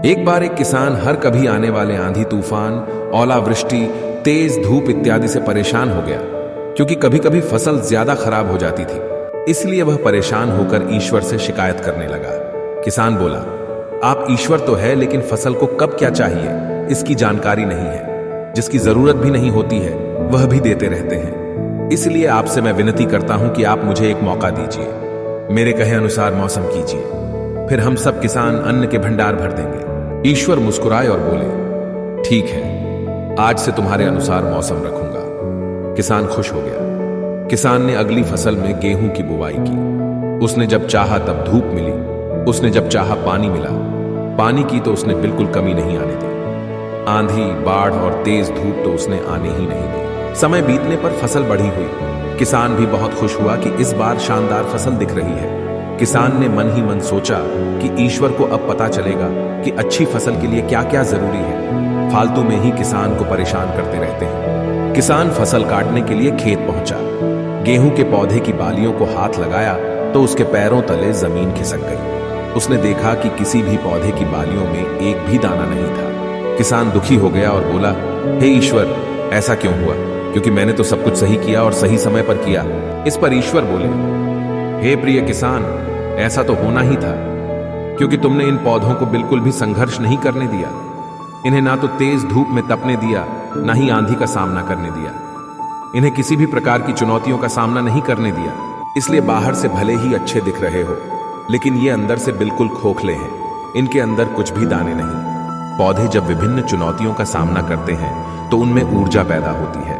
एक बार एक किसान हर कभी आने वाले आंधी तूफान, ओलावृष्टि, तेज धूप इत्यादि से परेशान हो गया, क्योंकि कभी कभी फसल ज्यादा खराब हो जाती थी। इसलिए वह परेशान होकर ईश्वर से शिकायत करने लगा। किसान बोला, आप ईश्वर तो है, लेकिन फसल को कब क्या चाहिए इसकी जानकारी नहीं है। जिसकी जरूरत भी नहीं होती है वह भी देते रहते हैं। इसलिए आपसे मैं विनती करता हूं कि आप मुझे एक मौका दीजिए, मेरे कहे अनुसार मौसम कीजिए, फिर हम सब किसान अन्न के भंडार भर देंगे। ईश्वर मुस्कुराए और बोले, ठीक है, आज से तुम्हारे अनुसार मौसम रखूंगा। किसान खुश हो गया। किसान ने अगली फसल में गेहूं की बुवाई की। उसने जब चाहा तब धूप मिली, उसने जब चाहा पानी मिला। पानी की तो उसने बिल्कुल कमी नहीं आने दी। आंधी, बाढ़ और तेज धूप तो उसने आने ही नहीं दी। समय बीतने पर फसल बढ़ी हुई। किसान भी बहुत खुश हुआ कि इस बार शानदार फसल दिख रही है। किसान ने मन ही मन सोचा कि ईश्वर को अब पता चलेगा कि अच्छी फसल के लिए क्या क्या जरूरी है। फालतू में ही किसान को परेशान करते रहते हैं। किसान फसल काटने के लिए खेत पहुंचा। गेहूं के पौधे की बालियों को हाथ लगाया तो उसके पैरों तले जमीन खिसक गई। उसने देखा कि किसी भी पौधे की बालियों में एक भी दाना नहीं था। किसान दुखी हो गया और बोला, हे ईश्वर, ऐसा क्यों हुआ? क्योंकि मैंने तो सब कुछ सही किया और सही समय पर किया। इस पर ईश्वर बोले, हे प्रिय किसान, ऐसा तो होना ही था, क्योंकि तुमने इन पौधों को बिल्कुल भी संघर्ष नहीं करने दिया। इन्हें ना तो तेज धूप में तपने दिया, ना ही आंधी का सामना करने दिया। इन्हें किसी भी प्रकार की चुनौतियों का सामना नहीं करने दिया। इसलिए बाहर से भले ही अच्छे दिख रहे हो, लेकिन ये अंदर से बिल्कुल खोखले हैं। इनके अंदर कुछ भी दाने नहीं। पौधे जब विभिन्न चुनौतियों का सामना करते हैं तो उनमें ऊर्जा पैदा होती है।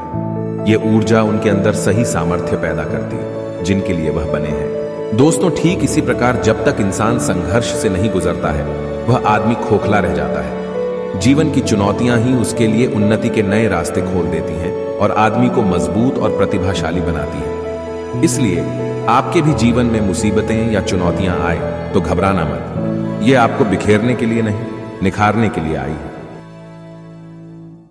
ये ऊर्जा उनके अंदर सही सामर्थ्य पैदा करती है जिनके लिए वह बने हैं। दोस्तों, ठीक इसी प्रकार जब तक इंसान संघर्ष से नहीं गुजरता है, वह आदमी खोखला रह जाता है। जीवन की चुनौतियां ही उसके लिए उन्नति के नए रास्ते खोल देती हैं और आदमी को मजबूत और प्रतिभाशाली बनाती है। इसलिए आपके भी जीवन में मुसीबतें या चुनौतियां आए तो घबराना मत। ये आपको बिखेरने के लिए नहीं, निखारने के लिए आई है।